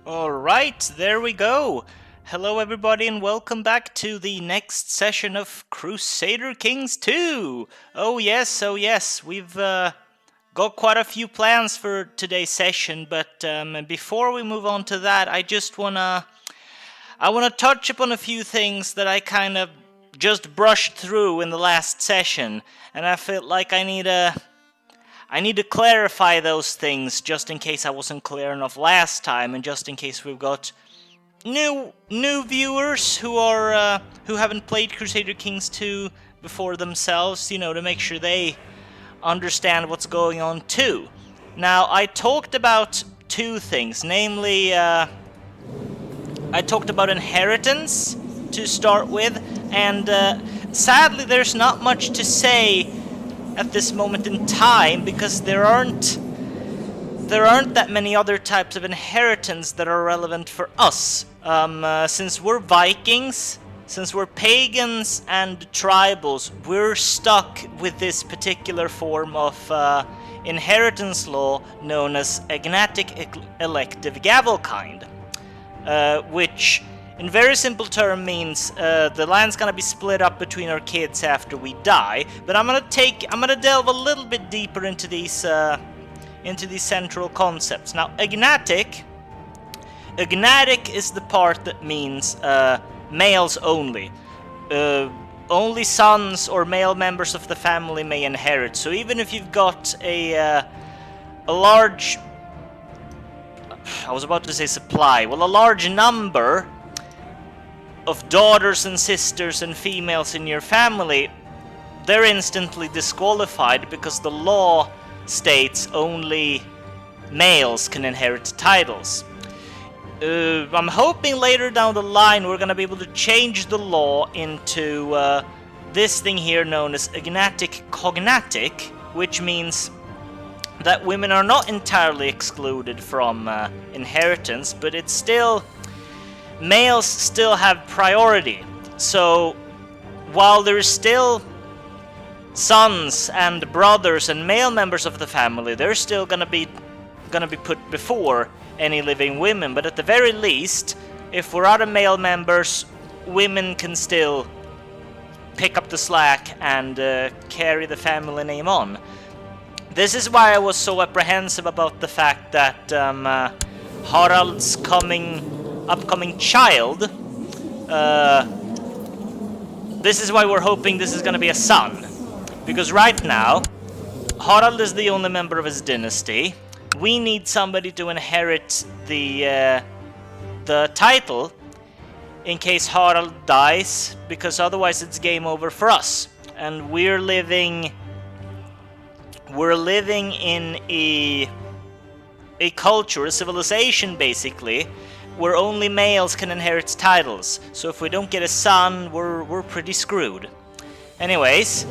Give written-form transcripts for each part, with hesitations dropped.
Alright, there we go. Hello everybody and welcome back to the next session of Crusader Kings 2! Oh yes, we've got quite a few plans for today's session, but before we move on to that, I wanna touch upon a few things that I kind of just brushed through in the last session, and I feel like I need to clarify those things just in case I wasn't clear enough last time, and just in case we've got new viewers who haven't played Crusader Kings 2 before themselves, to make sure they understand what's going on too. Now, I talked about two things, namely, I talked about inheritance to start with, and sadly there's not much to say at this moment in time, because there aren't that many other types of inheritance that are relevant for us. Since we're Vikings, since we're pagans and tribals, we're stuck with this particular form of inheritance law known as agnatic elective gavelkind, which in very simple term means the land's gonna be split up between our kids after we die. But I'm gonna delve a little bit deeper into these central concepts. Now, agnatic is the part that means males only. Only sons or male members of the family may inherit. So even if you've got a large, I was about to say supply, well, a large number of daughters and sisters and females in your family, they're instantly disqualified because the law states only males can inherit titles. I'm hoping later down the line we're gonna be able to change the law into this thing here known as agnatic cognatic, which means that women are not entirely excluded from inheritance, but it's still, males still have priority. So while there's still sons and brothers and male members of the family, they're still gonna be put before any living women. But at the very least, if we're out of male members, women can still pick up the slack and carry the family name on. This is why I was so apprehensive about the fact that Harald's upcoming child, this is why we're hoping this is gonna be a son. Because right now, Harald is the only member of his dynasty. We need somebody to inherit the title in case Harald dies, because otherwise it's game over for us. And we're living in a culture, a civilization basically, where only males can inherit titles. So if we don't get a son, we're pretty screwed. Anyways,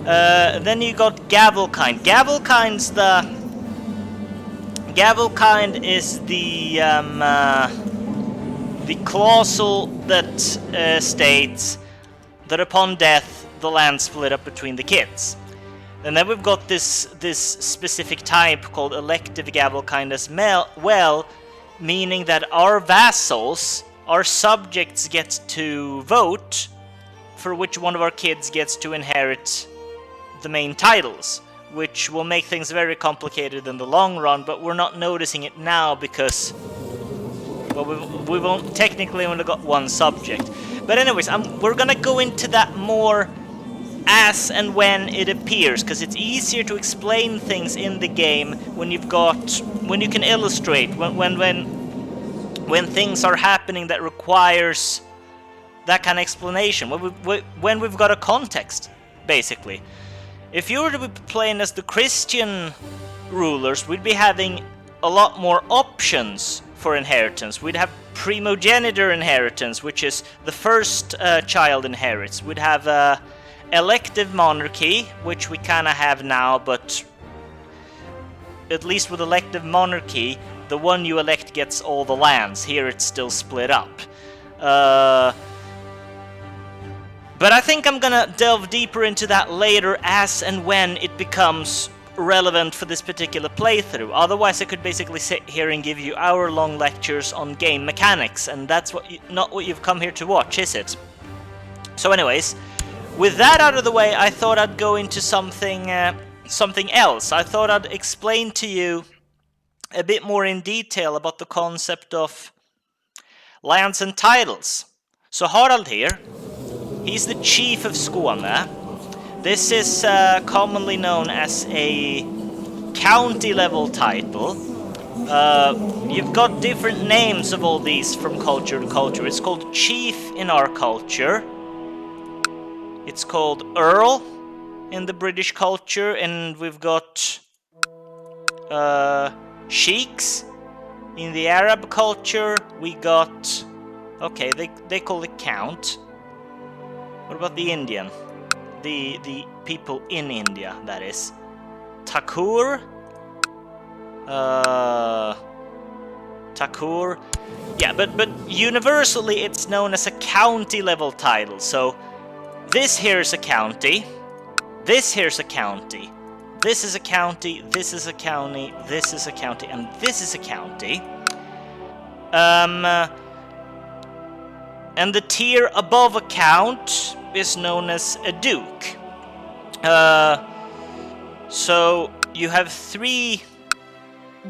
then you got gavelkind. Gavelkind is the clausel that states that upon death the land split up between the kids. And then we've got this specific type called elective gavelkind as well, meaning that our vassals, our subjects, get to vote for which one of our kids gets to inherit the main titles, which will make things very complicated in the long run, but we're not noticing it now because, well, we've technically only got one subject. But anyways, we're gonna go into that more as and when it appears, because it's easier to explain things in the game when you can illustrate, when things are happening that requires that kind of explanation, when we've got a context, basically. If you were to be playing as the Christian rulers, we'd be having a lot more options for inheritance. We'd have primogeniture inheritance, which is the first child inherits. We'd have elective monarchy, which we kind of have now, but at least with elective monarchy, the one you elect gets all the lands. Here it's still split up. But I think I'm gonna delve deeper into that later as and when it becomes relevant for this particular playthrough. Otherwise, I could basically sit here and give you hour-long lectures on game mechanics, and that's not what you've come here to watch, is it? So anyways, with that out of the way, I thought I'd go into something else. I thought I'd explain to you a bit more in detail about the concept of lands and titles. So Harald here, he's the chief of Skåne. This is commonly known as a county level title. You've got different names of all these from culture to culture. It's called chief in our culture. It's called Earl in the British culture, and we've got sheiks in the Arab culture. We got, okay, they call it count. What about the Indian? The people in India, that is. Thakur. Thakur. Yeah, but universally it's known as a county level title. So this here is a county, this here's a county, this is a county, this is a county, this is a county, and this is a county. And the tier above a count is known as a duke. So you have three.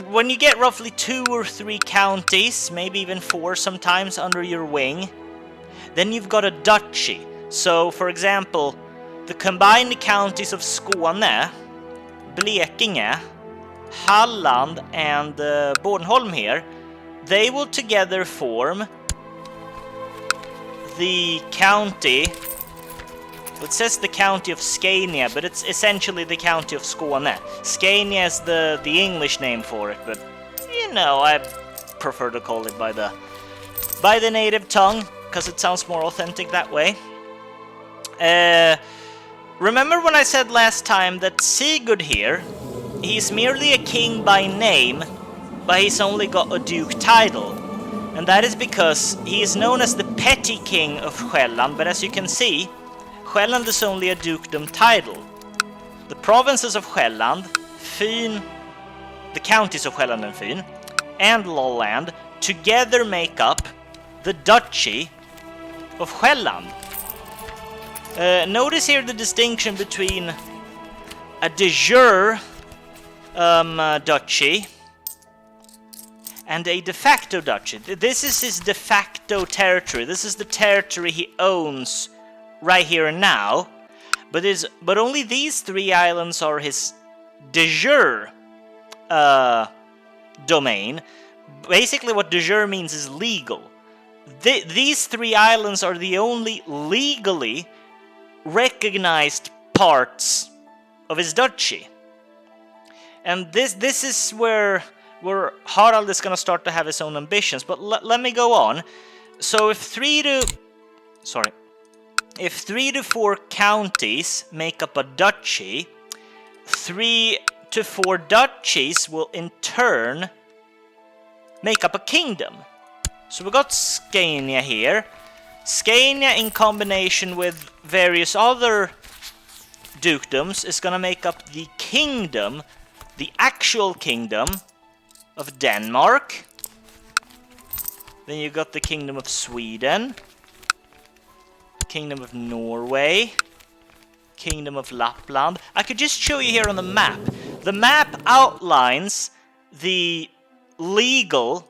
When you get roughly 2 or 3 counties, maybe even 4 sometimes under your wing, then you've got a duchy. So, for example, the combined counties of Skåne, Blekinge, Halland, and Bornholm here, they will together form the county. It says the county of Scania, but it's essentially the county of Skåne. Scania is the English name for it, but you know, I prefer to call it by the native tongue, because it sounds more authentic that way. Remember when I said last time that Sigurd here, he's merely a king by name, but he's only got a duke title. And that is because he is known as the petty king of Själland, but as you can see, Själland is only a dukedom title. The provinces of Själland, Fyn, the counties of Själland and Fyn, and Lolland together make up the duchy of Själland. Notice here the distinction between a de jure duchy and a de facto duchy. This is his de facto territory. This is the territory he owns right here and now. But only these 3 islands are his de jure domain. Basically what de jure means is legal. These 3 islands are the only legally recognized parts of his duchy. And this is where Harald is going to start to have his own ambitions. But let me go on. So if 3 to 4 counties make up a duchy, 3 to 4 duchies will in turn make up a kingdom. So we got Scania here. Scania in combination with various other dukedoms is gonna make up the kingdom, the actual kingdom of Denmark. Then you got the kingdom of Sweden, kingdom of Norway, kingdom of Lapland. I could just show you here on the map. The map outlines the legal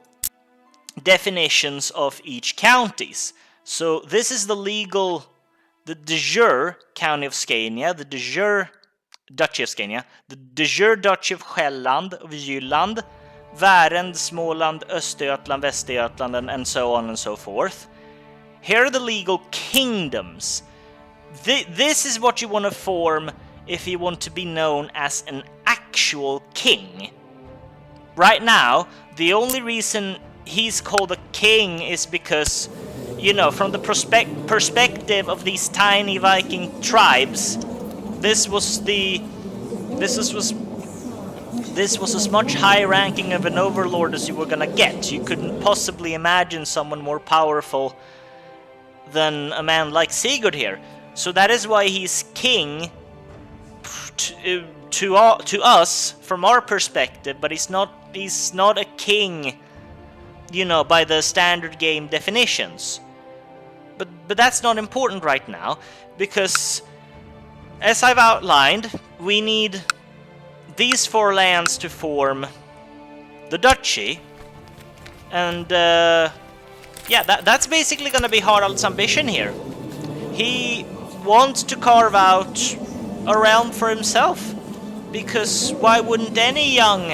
definitions of each counties. So this is the de jure county of Scania, the de jure duchy of Scania, the de jure duchy of Själland, of Jylland, Värend, Småland, Östergötland, Västergötland, and so on and so forth. Here are the legal kingdoms. This is what you want to form if you want to be known as an actual king. Right now, the only reason he's called a king is because, you know, from the perspective of these tiny Viking tribes, this was as much high ranking of an overlord as you were gonna get. You couldn't possibly imagine someone more powerful than a man like Sigurd here. So that is why he's king to us from our perspective, but he's not a king, you know, by the standard game definitions. But that's not important right now, because as I've outlined, we need these 4 lands to form the duchy, and yeah, that's basically gonna be Harald's ambition here. He wants to carve out a realm for himself, because why wouldn't any young,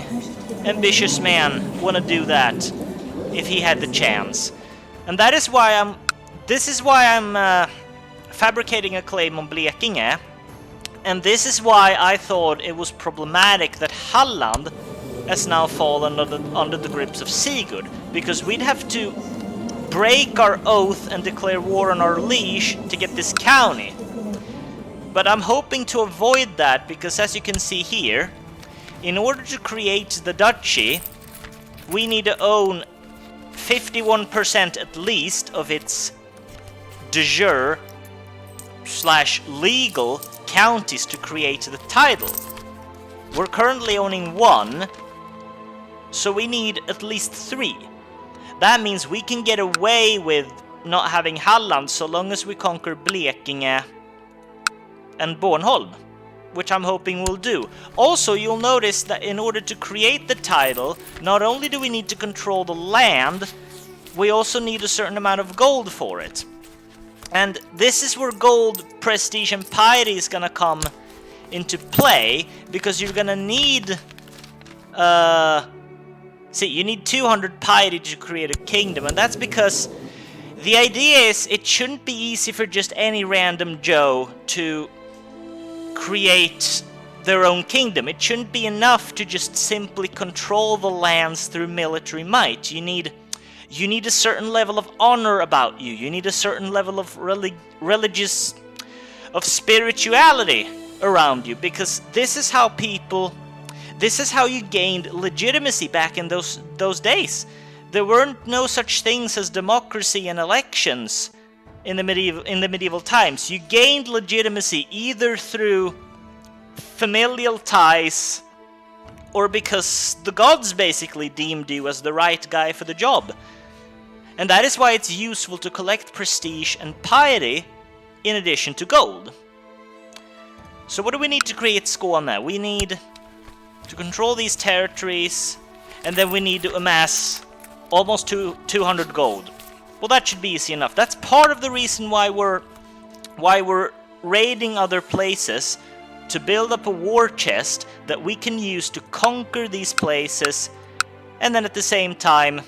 ambitious man want to do that if he had the chance? And that is why I'm fabricating a claim on Blekinge, and this is why I thought it was problematic that Halland has now fallen under the grips of Sigurd, because we'd have to break our oath and declare war on our liege to get this county. But I'm hoping to avoid that, because as you can see here, in order to create the duchy, we need to own 51% at least of its de jure / legal counties to create the title. We're currently owning 1, so we need at least 3. That means we can get away with not having Halland so long as we conquer Blekinge and Bornholm, which I'm hoping we'll do. Also, you'll notice that in order to create the title, not only do we need to control the land, we also need a certain amount of gold for it. And this is where gold, prestige, and piety is gonna come into play, because you're gonna need... you need 200 piety to create a kingdom, and that's because the idea is it shouldn't be easy for just any random Joe to create their own kingdom. It shouldn't be enough to just simply control the lands through military might. You need a certain level of honor about you. You need a certain level of spirituality around you, because this is how you gained legitimacy back in those days. There weren't no such things as democracy and elections in the medieval times. You gained legitimacy either through familial ties or because the gods basically deemed you as the right guy for the job. And that is why it's useful to collect prestige and piety in addition to gold. So what do we need to create Skåne? We need to control these territories, and then we need to amass almost 200 gold. Well, that should be easy enough. That's part of the reason why we're raiding other places, to build up a war chest that we can use to conquer these places, and then at the same time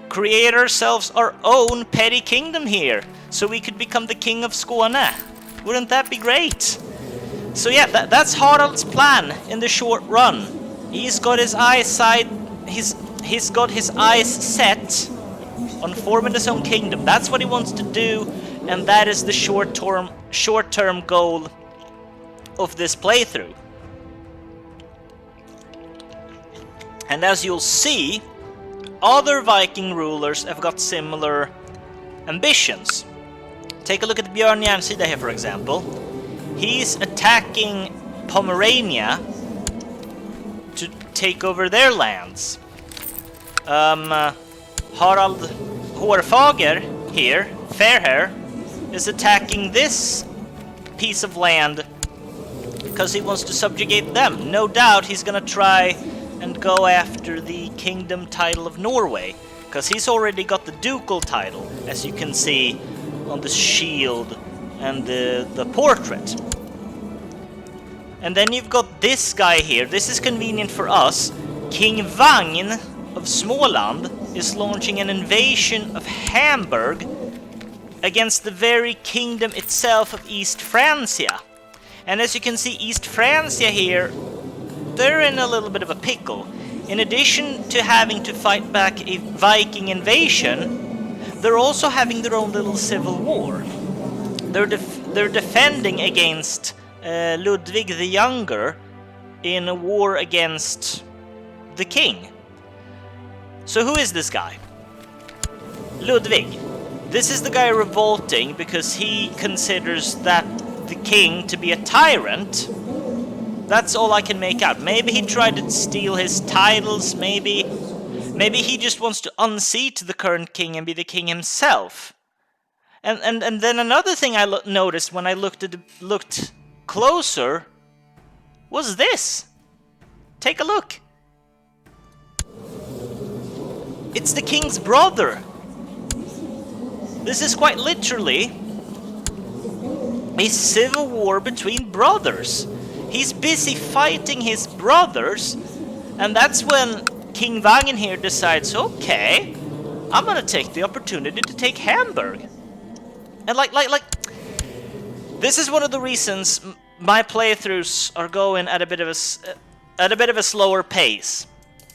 create ourselves our own petty kingdom here, so we could become the king of Skåne. Wouldn't that be great? So yeah, that's Harald's plan in the short run. He's got his eyes set on forming his own kingdom. That's what he wants to do, and that is the short-term goal of this playthrough. And as you'll see, other Viking rulers have got similar ambitions. Take a look at Björn Järnsida here, for example. He's attacking Pomerania to take over their lands. Harald Hårfager here, Fairhair, is attacking this piece of land because he wants to subjugate them. No doubt he's gonna try and go after the kingdom title of Norway, because he's already got the ducal title, as you can see on the shield and the portrait. And then you've got this guy here. This is convenient for us. King Vagn of Småland is launching an invasion of Hamburg against the very kingdom itself of East Francia. And as you can see, East Francia here, they're in a little bit of a pickle. In addition to having to fight back a Viking invasion, they're also having their own little civil war. They're defending against Ludwig the Younger in a war against the king. So who is this guy? Ludwig. This is the guy revolting because he considers that the king to be a tyrant That's all I can make out. Maybe he tried to steal his titles, maybe he just wants to unseat the current king and be the king himself. And then another thing I noticed when I looked closer was this. Take a look. It's the king's brother. This is quite literally a civil war between brothers. He's busy fighting his brothers, and that's when King Wangen here decides, okay, I'm gonna take the opportunity to take Hamburg. And like, this is one of the reasons my playthroughs are going at a bit of a slower pace.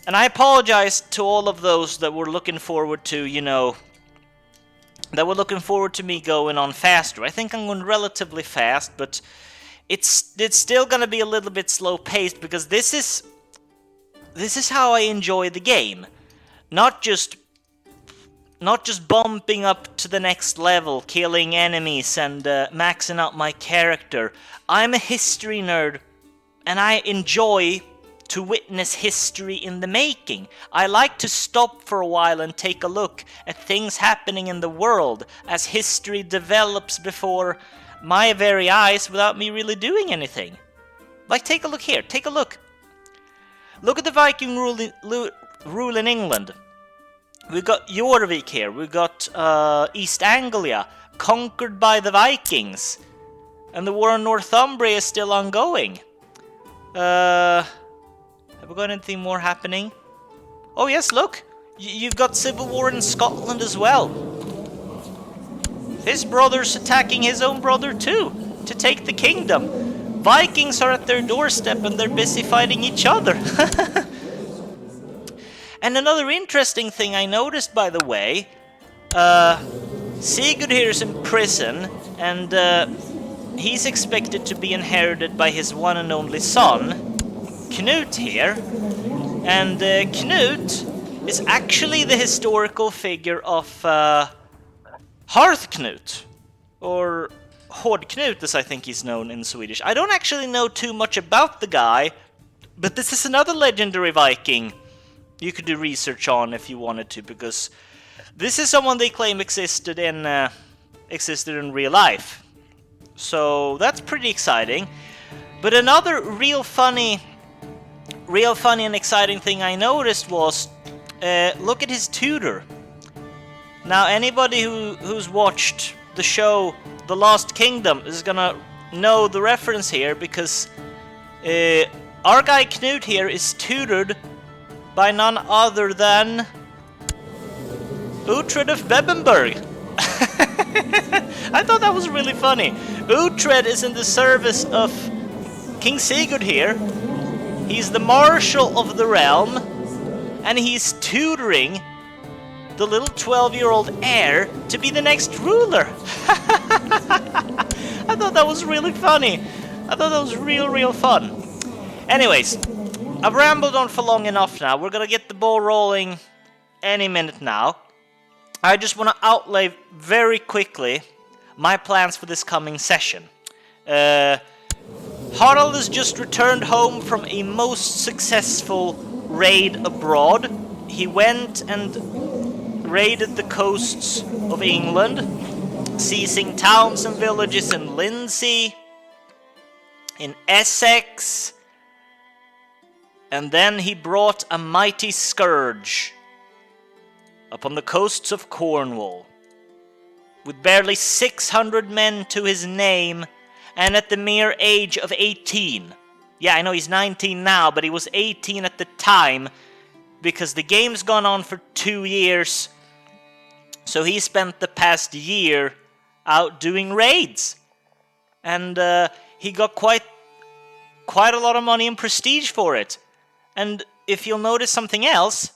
And I apologize to all of those that were looking forward to, me going on faster. I think I'm going relatively fast, but it's still gonna be a little bit slow paced because this is how I enjoy the game. Not just bumping up to the next level, killing enemies and maxing out my character. I'm a history nerd, and I enjoy to witness history in the making. I like to stop for a while and take a look at things happening in the world as history develops before my very eyes without me really doing anything. Like, take a look here, take a look. Look at the Viking rule in England. We've got Jorvik here, we've got East Anglia, conquered by the Vikings. And the war in Northumbria is still ongoing. Have we got anything more happening? Oh yes, look! You've got civil war in Scotland as well. His brother's attacking his own brother too, to take the kingdom. Vikings are at their doorstep and they're busy fighting each other. And another interesting thing I noticed, by the way, Sigurd here is in prison, and he's expected to be inherited by his one and only son, Knut here. And Knut is actually the historical figure of Haraldr, or Hårdknut as I think he's known in Swedish. I don't actually know too much about the guy, but this is another legendary Viking you could do research on if you wanted to, because this is someone they claim existed in real life. So that's pretty exciting. But another real funny and exciting thing I noticed was, look at his tutor. Now anybody who's watched the show The Lost Kingdom is gonna know the reference here, because our guy Knut here is tutored by none other than Uhtred of Bebbanburg. I thought that was really funny. Uhtred is in the service of King Sigurd here. He's the marshal of the realm, and he's tutoring the little 12-year-old heir to be the next ruler. I thought that was really funny. I thought that was real fun. Anyways, I've rambled on for long enough now. We're gonna get the ball rolling any minute now. I just want to outlay very quickly my plans for this coming session. Harald has just returned home from a most successful raid abroad. He went and raided the coasts of England, seizing towns and villages in Lindsey, in Essex, and then he brought a mighty scourge upon the coasts of Cornwall, with barely 600 men to his name, and at the mere age of 18. Yeah, I know he's 19 now, but he was 18 at the time, because the game's gone on for 2 years, so he spent the past year out doing raids. And he got quite a lot of money and prestige for it. And if you'll notice something else,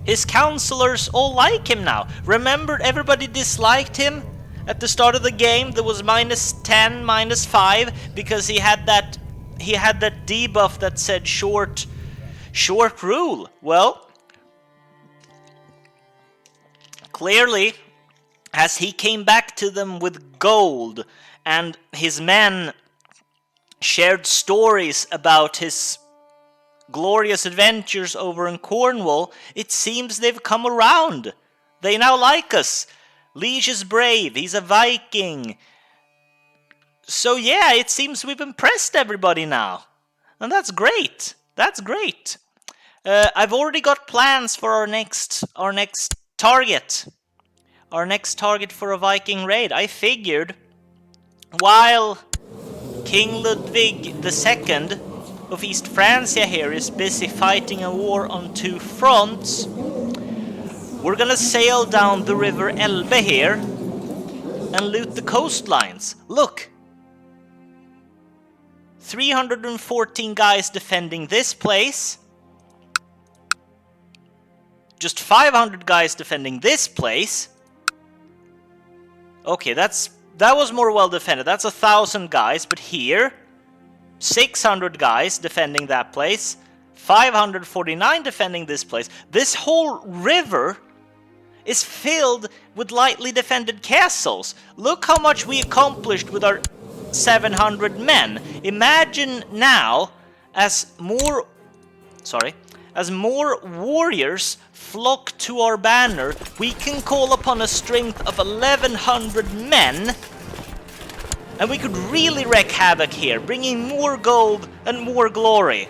his counselors all like him now. Remember, everybody disliked him at the start of the game. There was -10, -5, because he had that debuff that said short rule. Well, clearly, as he came back to them with gold, and his men shared stories about his glorious adventures over in Cornwall, it seems they've come around. They now like us. Liege is brave, he's a Viking. So yeah, it seems we've impressed everybody now. And that's great. That's great. I've already got plans for our next target. Our next target for a Viking raid. I figured while King Ludwig II of East Francia here is busy fighting a war on two fronts, we're gonna sail down the river Elbe here and loot the coastlines. Look! 314 guys defending this place. Just 500 guys defending this place. Okay, that was more well defended. That's 1,000 guys, but here 600 guys defending that place. 549 defending this place. This whole river is filled with lightly defended castles. Look how much we accomplished with our 700 men. Imagine now, as more warriors flock to our banner, we can call upon a strength of 1,100 men, and we could really wreak havoc here, bringing more gold and more glory.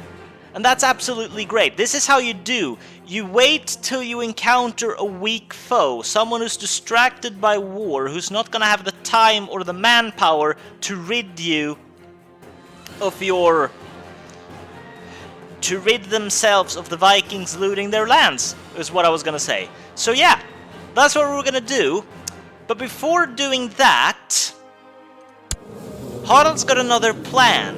And that's absolutely great. This is how you do. You wait till you encounter a weak foe, someone who's distracted by war, who's not gonna have the time or the manpower to rid you of to rid themselves of the Vikings looting their lands, is what I was gonna say. So yeah, that's what we're gonna do. But before doing that, Harald's got another plan.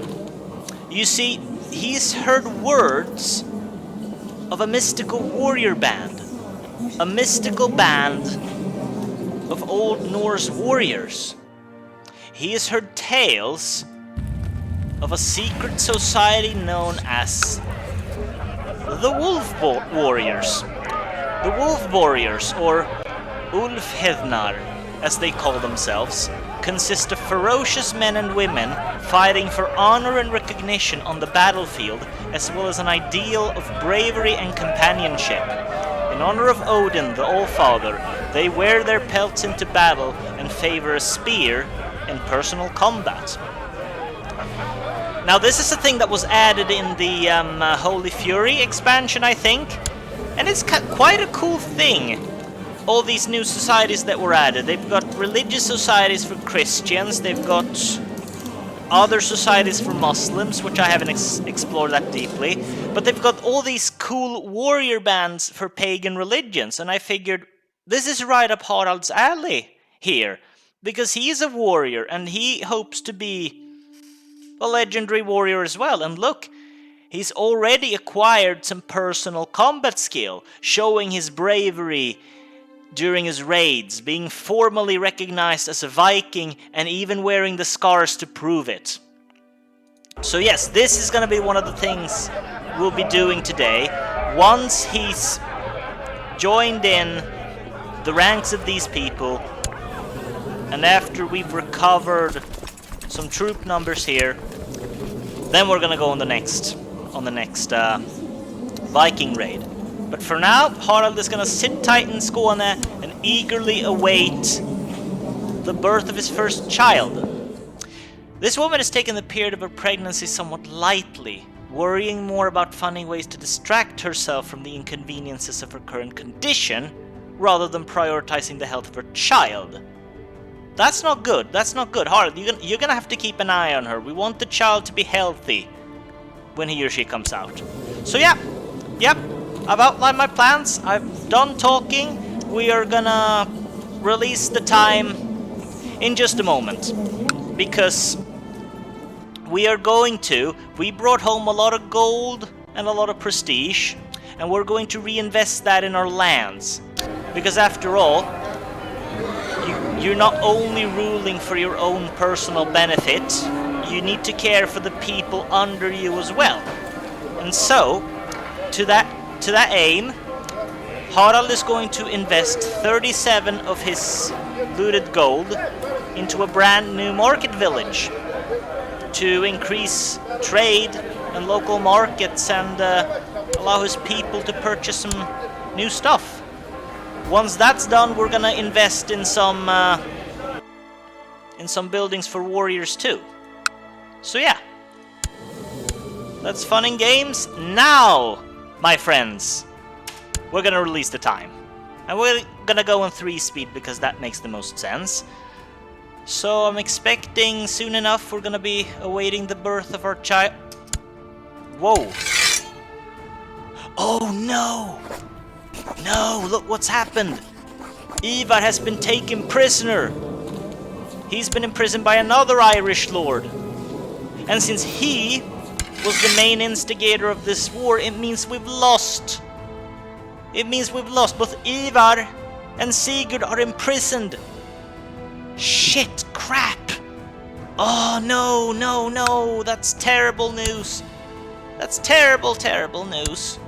You see, he's heard words of a mystical warrior band. A mystical band of Old Norse warriors. He has heard tales of a secret society known as the Wolf Warriors. The Wolf Warriors, or Ulfhednar, as they call themselves, consist of ferocious men and women fighting for honor and recognition on the battlefield, as well as an ideal of bravery and companionship. In honor of Odin, the Allfather, they wear their pelts into battle and favor a spear in personal combat. Now this is a thing that was added in the Holy Fury expansion, I think, and it's quite a cool thing. All these new societies that were added. They've got religious societies for Christians, they've got other societies for Muslims, which I haven't explored that deeply, but they've got all these cool warrior bands for pagan religions, and I figured this is right up Harald's alley here, because he's a warrior and he hopes to be a legendary warrior as well. And look, he's already acquired some personal combat skill, showing his bravery during his raids, being formally recognized as a Viking and even wearing the scars to prove it. So yes, this is going to be one of the things we'll be doing today. Once he's joined in the ranks of these people, and after we've recovered some troop numbers here, then we're going to go on the next Viking raid. But for now, Harald is going to sit tight in Skåne and eagerly await the birth of his first child. This woman has taken the period of her pregnancy somewhat lightly, worrying more about finding ways to distract herself from the inconveniences of her current condition, rather than prioritizing the health of her child. That's not good. That's not good. Harald, you're going to have to keep an eye on her. We want the child to be healthy when he or she comes out. So yeah, yep. I've outlined my plans, I've done talking, we are gonna release the time in just a moment, because we brought home a lot of gold and a lot of prestige, and we're going to reinvest that in our lands, because after all, you're not only ruling for your own personal benefit, you need to care for the people under you as well. And so, to that aim, Harald is going to invest 37 of his looted gold into a brand new market village to increase trade and local markets and allow his people to purchase some new stuff. Once that's done, we're gonna invest in some buildings for warriors too. So yeah, that's fun and games. Now, my friends, we're gonna release the time. And we're gonna go on 3 speed because that makes the most sense. So I'm expecting soon enough we're gonna be awaiting the birth of our child. Whoa. Oh no! No, look what's happened! Ivar has been taken prisoner! He's been imprisoned by another Irish lord. And since he was the main instigator of this war, it means we've lost. It means we've lost. Both Ivar and Sigurd are imprisoned. Shit, crap. Oh, no, no, no. That's terrible news. That's terrible, terrible news.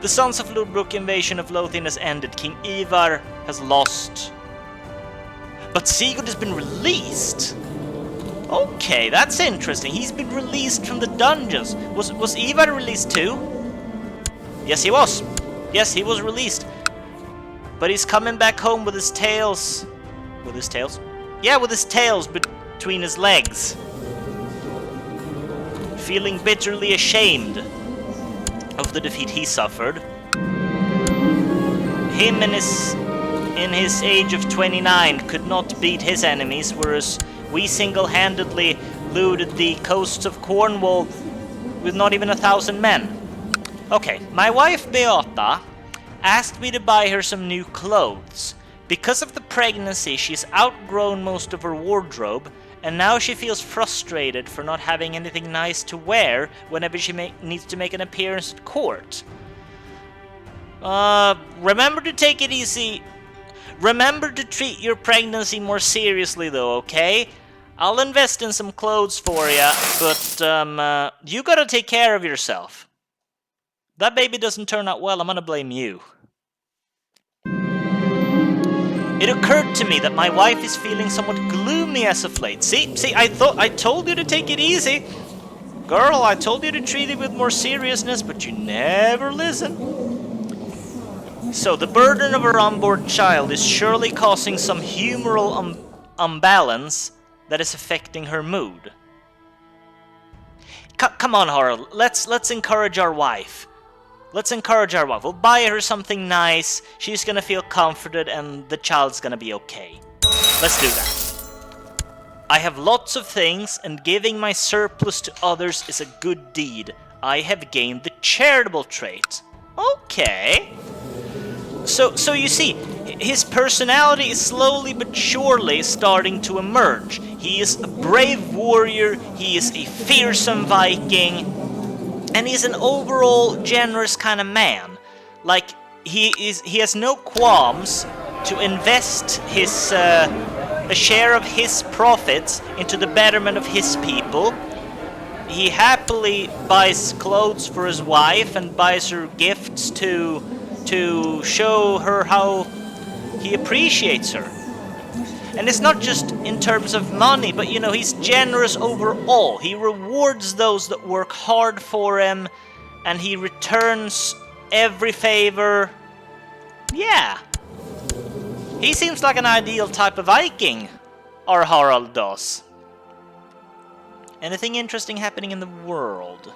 The Sons of Lodbrok invasion of Lothian has ended. King Ivar has lost. But Sigurd has been released. Okay, that's interesting. He's been released from the dungeons. Was Ivar released too? Yes, he was. Yes, he was released. But he's coming back home with his tails. With his tails? Yeah, with his tails between his legs. Feeling bitterly ashamed of the defeat he suffered. Him in his age of 29 could not beat his enemies, whereas we single-handedly looted the coasts of Cornwall with not even 1,000 men. Okay, my wife Beata asked me to buy her some new clothes. Because of the pregnancy, she's outgrown most of her wardrobe, and now she feels frustrated for not having anything nice to wear whenever she needs to make an appearance at court. Remember to take it easy. Remember to treat your pregnancy more seriously though, okay? I'll invest in some clothes for you, but you gotta take care of yourself. That baby doesn't turn out well, I'm gonna blame you. It occurred to me that my wife is feeling somewhat gloomy as of late. See, I told you to take it easy. Girl, I told you to treat it with more seriousness, but you never listen. So, the burden of her unborn child is surely causing some humoral imbalance that is affecting her mood. Come on, Harald, let's encourage our wife. Let's encourage our wife. We'll buy her something nice, she's gonna feel comforted, and the child's gonna be okay. Let's do that. I have lots of things, and giving my surplus to others is a good deed. I have gained the charitable trait. Okay. So you see, his personality is slowly but surely starting to emerge. He is a brave warrior, he is a fearsome Viking, and he's an overall generous kind of man. Like, he has no qualms to invest his a share of his profits into the betterment of his people. He happily buys clothes for his wife and buys her gifts to show her how he appreciates her. And it's not just in terms of money, but you know, he's generous overall. He rewards those that work hard for him, and he returns every favor. Yeah. He seems like an ideal type of Viking, our Harald does. Anything interesting happening in the world?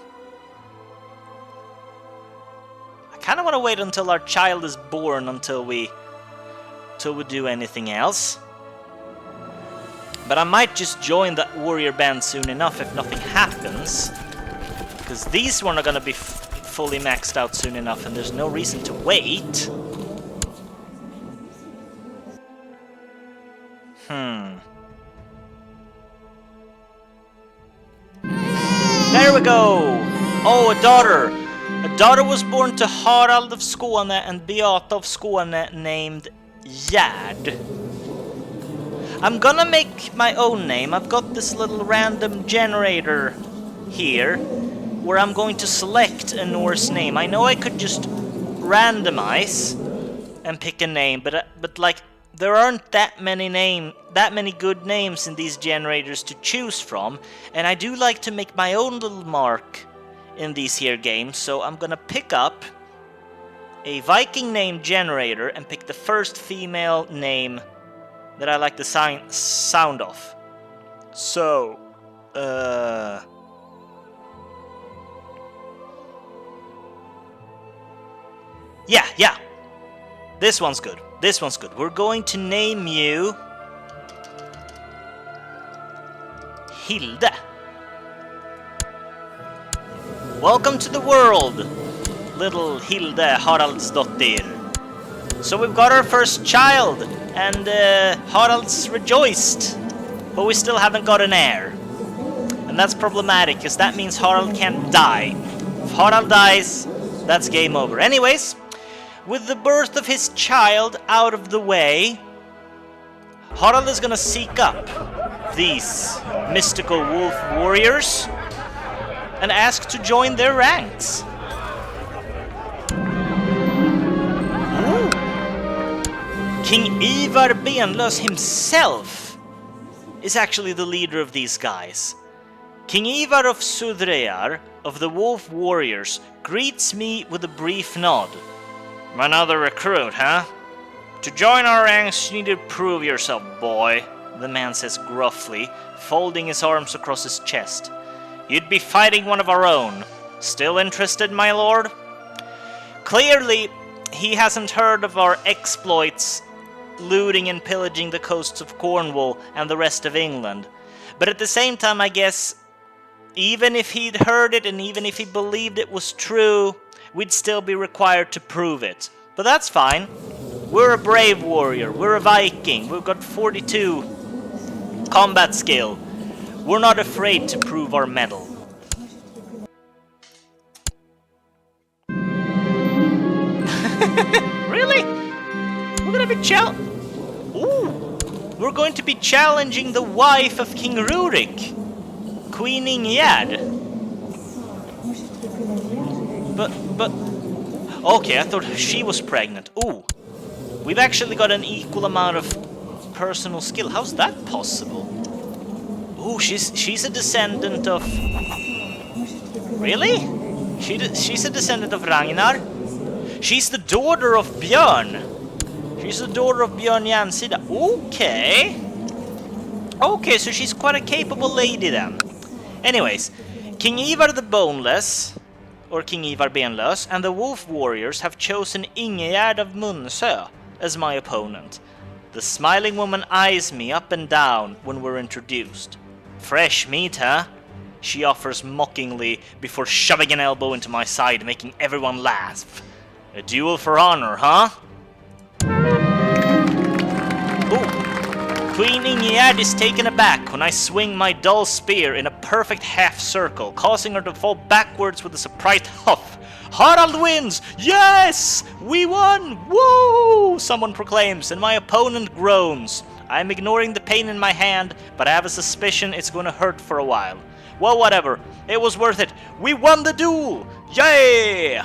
I kind of want to wait until our child is born until we do anything else. But I might just join that warrior band soon enough if nothing happens. Because these one are gonna be fully maxed out soon enough, and there's no reason to wait. There we go! Oh, a daughter! A daughter was born to Harald of Skåne and Beata of Skåne named Gerd. I'm gonna make my own name. I've got this little random generator here where I'm going to select a Norse name. I know I could just randomize and pick a name, but like there aren't that many good names in these generators to choose from, and I do like to make my own little mark in these here games, so I'm gonna pick up a Viking name generator and pick the first female name that I like the sound of. So, yeah. This one's good. This one's good. We're going to name you Hilde. Welcome to the world, little Hilde Haraldsdottir. So we've got our first child, and Harald's rejoiced, but we still haven't got an heir. And that's problematic, because that means Harald can't die. If Harald dies, that's game over. Anyways, with the birth of his child out of the way, Harald is gonna seek up these mystical wolf warriors and ask to join their ranks. Ooh. King Ivar Benlös himself is actually the leader of these guys. King Ivar of Sudreyar of the Wolf Warriors greets me with a brief nod. Another recruit, huh? To join our ranks, you need to prove yourself, boy, the man says gruffly, folding his arms across his chest. You'd be fighting one of our own. Still interested, my lord? Clearly, he hasn't heard of our exploits, looting and pillaging the coasts of Cornwall and the rest of England. But at the same time, I guess, even if he'd heard it and even if he believed it was true, we'd still be required to prove it. But that's fine. We're a brave warrior. We're a Viking. We've got 42 combat skill. We're not afraid to prove our mettle. Really? We're gonna be We're going to be challenging the wife of King Rurik, Queen Ingerd. But okay, I thought she was pregnant. Ooh, we've actually got an equal amount of personal skill. How's that possible? Ooh, she's a descendant of... Really? She's a descendant of Ragnar? She's the daughter of Björn. She's the daughter of Björn Jansida. Okay. Okay, so she's quite a capable lady then. Anyways, King Ivar the Boneless, or King Ivar Benlös, and the Wolf Warriors have chosen Ingegerd of Munsö as my opponent. The smiling woman eyes me up and down when we're introduced. Fresh meat, huh? She offers mockingly before shoving an elbow into my side, making everyone laugh. A duel for honor, huh? Ooh. Queen Ingegerd is taken aback when I swing my dull spear in a perfect half circle, causing her to fall backwards with a surprised huff. Harald wins! Yes! We won! Woo! Someone proclaims, and my opponent groans. I'm ignoring the pain in my hand, but I have a suspicion it's gonna hurt for a while. Well, whatever. It was worth it. We won the duel! Yay!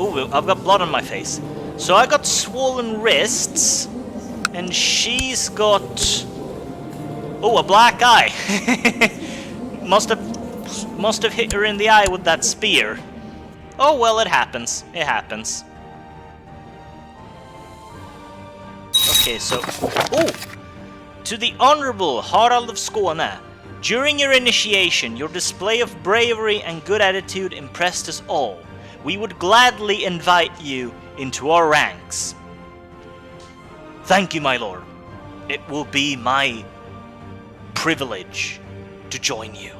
Ooh, I've got blood on my face. So I got swollen wrists, and she's got... Oh, a black eye. Must have hit her in the eye with that spear. Oh well, it happens. It happens. Okay, so... Oh! To the Honorable Harald of Skåne. During your initiation, your display of bravery and good attitude impressed us all. We would gladly invite you into our ranks. Thank you, my lord. It will be my privilege to join you.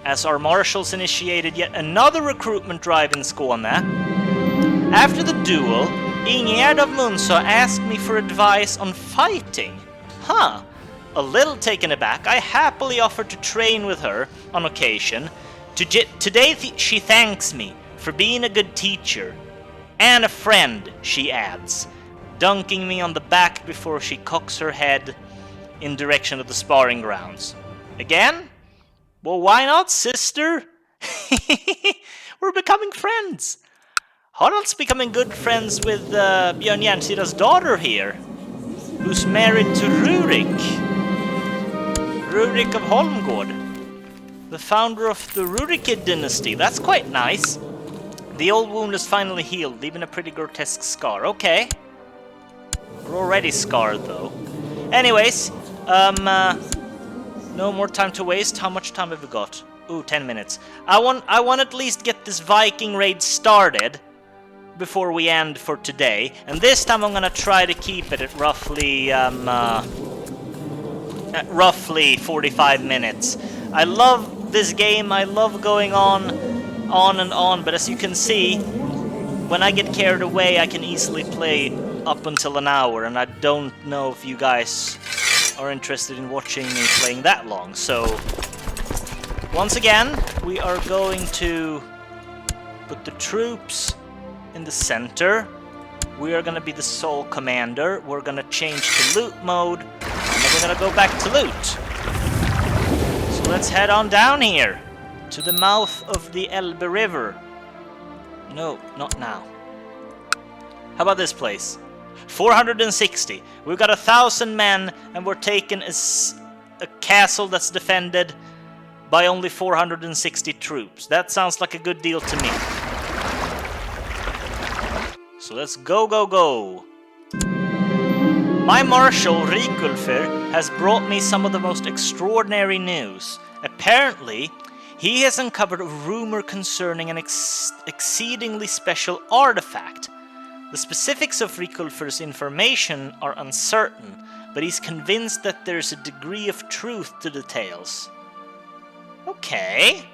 As our marshals initiated yet another recruitment drive in Skåne, after the duel, Ingegerd of Munsö asked me for advice on fighting. Huh. A little taken aback, I happily offered to train with her on occasion. Today she thanks me for being a good teacher and a friend, she adds, dunking me on the back before she cocks her head in direction of the sparring grounds. Again? Well, why not, sister? We're becoming friends. Harald's becoming good friends with Björn Järnsida's daughter here, who's married to Rurik. Rurik of Holmgård, the founder of the Rurikid dynasty. That's quite nice. The old wound is finally healed, leaving a pretty grotesque scar. Okay. We're already scarred, though. Anyways, no more time to waste. How much time have we got? Ooh, 10 minutes. I want at least get this Viking raid started before we end for today. And this time I'm gonna try to keep it at roughly 45 minutes. I love this game. I love going on and on, but as you can see, when I get carried away, I can easily play up until an hour, and I don't know if you guys are interested in watching me playing that long. So, once again, we are going to put the troops in the center. We are going to be the sole commander. We're going to change to loot mode, and then we're going to go back to loot. So let's head on down here to the mouth of the Elbe River. No, not now. How about this place? 460. We've got 1,000 men, and we're taking a castle that's defended by only 460 troops. That sounds like a good deal to me. So let's go, go, go. My marshal, Rikulfr, has brought me some of the most extraordinary news. Apparently, he has uncovered a rumor concerning an exceedingly special artifact. The specifics of Rikulfr's information are uncertain, but he's convinced that there's a degree of truth to the tales. Okay.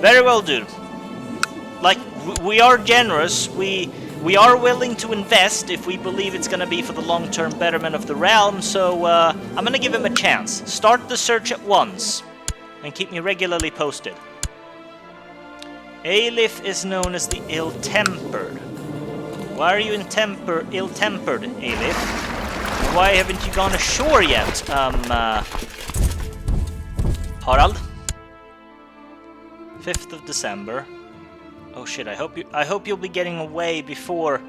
Very well, dude. Like, we are generous. We are willing to invest if we believe it's going to be for the long-term betterment of the realm, so I'm going to give him a chance. Start the search at once, and keep me regularly posted. Eilif is known as the Ill-Tempered. Why are you ill-tempered, Eilif? Why haven't you gone ashore yet, Harald? 5th of December. Oh shit, I hope you'll be getting away before...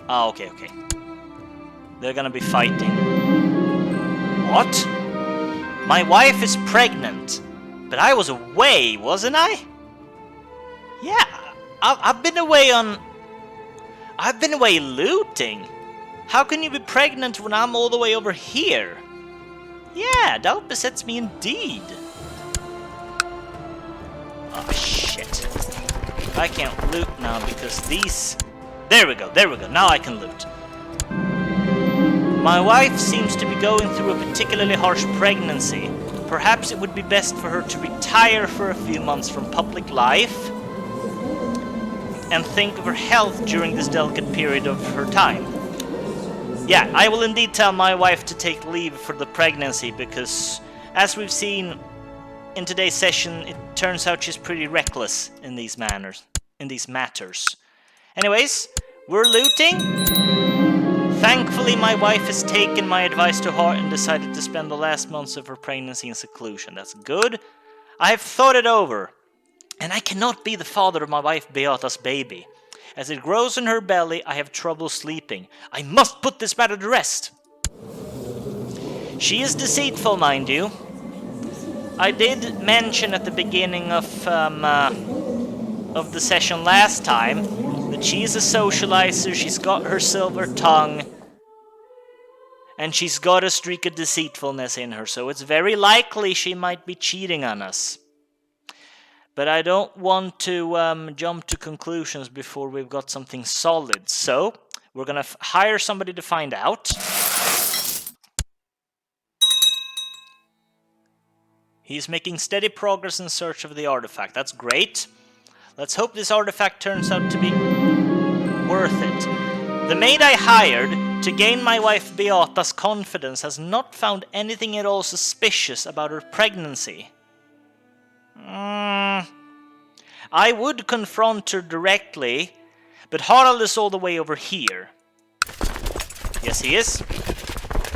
Ah, okay. They're gonna be fighting. What? My wife is pregnant, but I was away, wasn't I? Yeah, I've been away looting. How can you be pregnant when I'm all the way over here? Yeah, doubt besets me indeed. Oh shit. I can't loot now because these... There we go, now I can loot. My wife seems to be going through a particularly harsh pregnancy. Perhaps it would be best for her to retire for a few months from public life and think of her health during this delicate period of her time. Yeah, I will indeed tell my wife to take leave for the pregnancy because, as we've seen in today's session, it turns out she's pretty reckless in these matters. Anyways, we're looting. Thankfully, my wife has taken my advice to heart and decided to spend the last months of her pregnancy in seclusion. That's good. I have thought it over, and I cannot be the father of my wife Beata's baby. As it grows in her belly, I have trouble sleeping. I must put this matter to rest. She is deceitful, mind you. I did mention at the beginning of the session last time that she is a socializer, she's got her silver tongue, and she's got a streak of deceitfulness in her, so it's very likely she might be cheating on us. But I don't want to jump to conclusions before we've got something solid, so we're gonna hire somebody to find out. He's making steady progress in search of the artifact. That's great. Let's hope this artifact turns out to be worth it. The maid I hired to gain my wife Beata's confidence has not found anything at all suspicious about her pregnancy. I would confront her directly, but Harald is all the way over here. Yes, he is.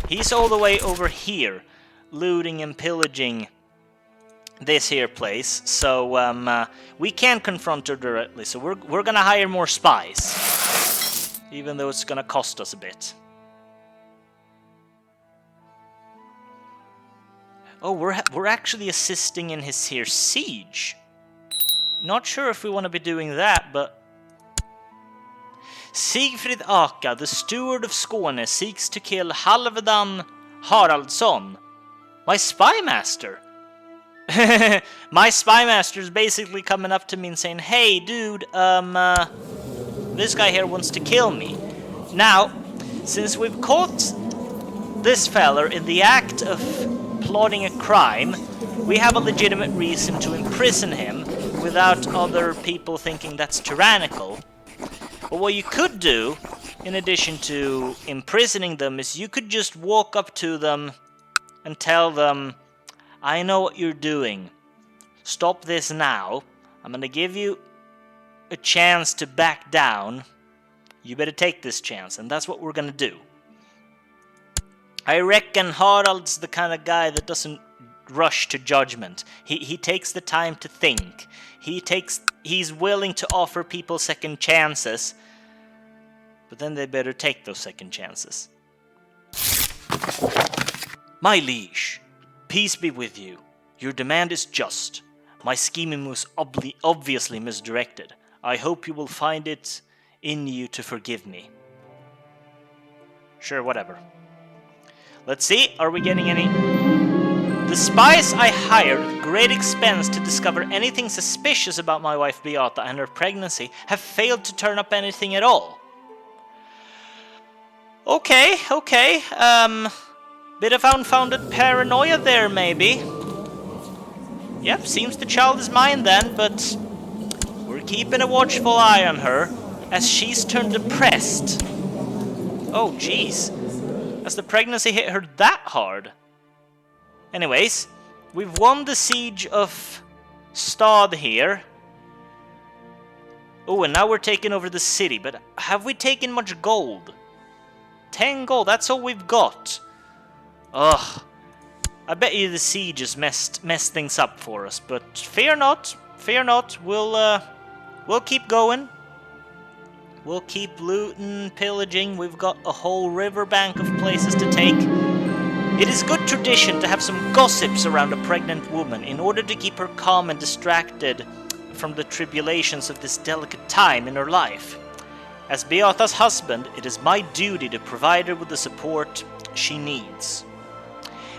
He's all the way over here, looting and pillaging this here place, so we can't confront her directly, so we're gonna hire more spies, even though it's gonna cost us a bit. Oh, we're actually assisting in his here siege. Not sure if we want to be doing that, but Sigfrid Aka, the steward of Skåne, seeks to kill Halvdan Haraldsson, my spy master. My spy master is basically coming up to me and saying, "Hey, dude, this guy here wants to kill me." Now, since we've caught this feller in the act of plotting a crime, we have a legitimate reason to imprison him without other people thinking that's tyrannical. But what you could do, in addition to imprisoning them, is you could just walk up to them and tell them, "I know what you're doing. Stop this now. I'm gonna give you a chance to back down. You better take this chance," and that's what we're gonna do. I reckon Harald's the kind of guy that doesn't rush to judgment. He takes the time to think. He's willing to offer people second chances, but then they better take those second chances. "My liege, peace be with you. Your demand is just. My scheming was obviously misdirected. I hope you will find it in you to forgive me." Sure, whatever. Let's see, are we getting any? "The spies I hired at great expense to discover anything suspicious about my wife Beata and her pregnancy have failed to turn up anything at all." Okay. Bit of unfounded paranoia there, maybe. Yep, seems the child is mine then, but we're keeping a watchful eye on her as she's turned depressed. Oh, jeez. Has the pregnancy hit her that hard? Anyways, we've won the siege of Stad here. Oh, and now we're taking over the city, but have we taken much gold? 10 gold, that's all we've got. Ugh. I bet you the siege has messed things up for us, but fear not. We'll keep going. We'll keep looting, pillaging. We've got a whole riverbank of places to take. It is good tradition to have some gossips around a pregnant woman in order to keep her calm and distracted from the tribulations of this delicate time in her life. As Beata's husband, it is my duty to provide her with the support she needs.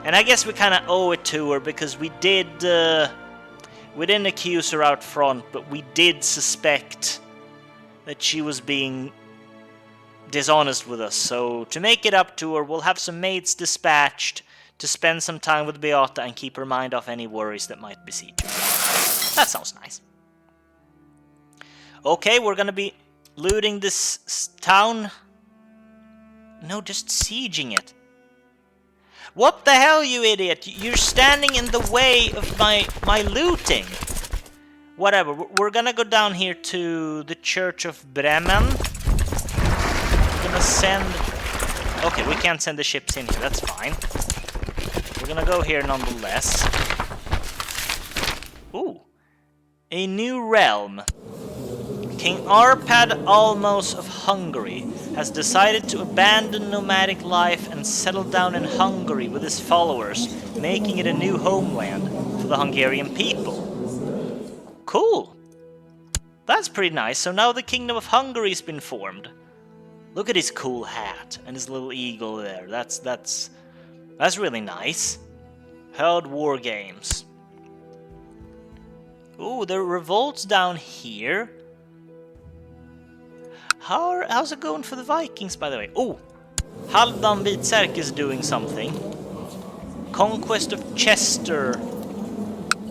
And I guess we kind of owe it to her because we didn't accuse her out front, but we did suspect that she was being dishonest with us. So to make it up to her, we'll have some maids dispatched to spend some time with Beata and keep her mind off any worries that might besiege her. That sounds nice. Okay, we're gonna be looting this town. No, just sieging it. What the hell, you idiot? You're standing in the way of my looting. Whatever, we're gonna go down here to the Church of Bremen. We're gonna send... Okay, we can't send the ships in here, that's fine. We're gonna go here nonetheless. Ooh. A new realm. King Arpad Almos of Hungary has decided to abandon nomadic life and settle down in Hungary with his followers, making it a new homeland for the Hungarian people. Cool. That's pretty nice. So now the Kingdom of Hungary's been formed. Look at his cool hat and his little eagle there. That's really nice. Held war games. Ooh, there are revolts down here. How's it going for the Vikings, by the way? Oh, Halvdan Vitsärk is doing something. Conquest of Chester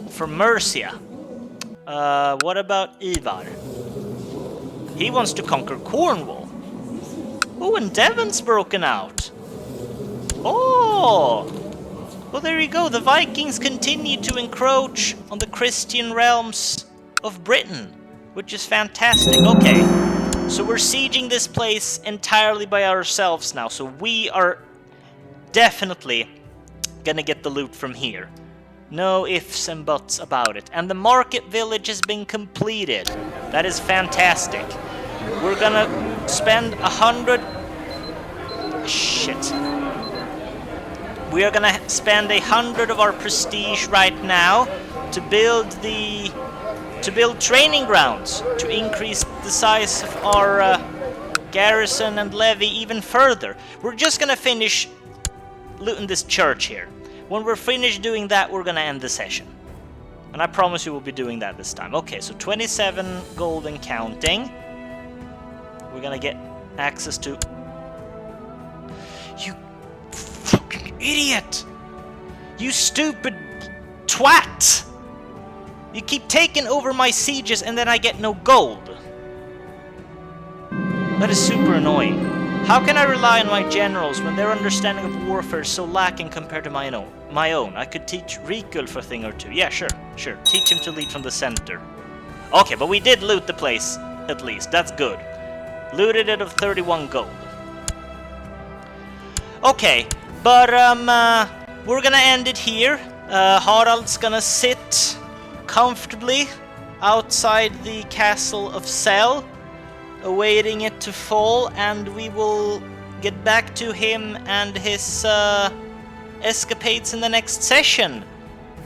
for Mercia. What about Ivar? He wants to conquer Cornwall. Oh, and Devon's broken out. Oh! Well, there you go. The Vikings continue to encroach on the Christian realms of Britain, which is fantastic. Okay, so we're sieging this place entirely by ourselves now. So we are definitely gonna get the loot from here. No ifs and buts about it. And the market village has been completed. That is fantastic. We're gonna spend 100... Shit. We are gonna spend 100 of our prestige right now to build training grounds, to increase the size of our garrison and levy even further. We're just gonna finish looting this church here. When we're finished doing that, we're gonna end the session. And I promise you we'll be doing that this time. Okay, so 27 gold and counting. We're gonna get access to... You fucking idiot! You stupid twat! You keep taking over my sieges and then I get no gold. That is super annoying. How can I rely on my generals when their understanding of warfare is so lacking compared to my own? I could teach Rikulf a thing or two. Yeah, sure. Teach him to lead from the center. Okay, but we did loot the place, at least. That's good. Looted it of 31 gold. Okay, but we're gonna end it here. Harald's gonna sit comfortably outside the castle of Sel, awaiting it to fall, and we will get back to him and his escapades in the next session.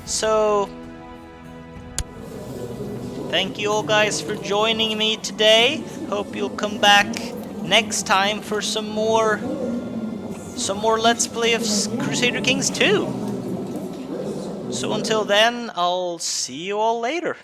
So, thank you all guys for joining me today. Hope you'll come back next time for some more Let's Play of Crusader Kings 2. So until then, I'll see you all later.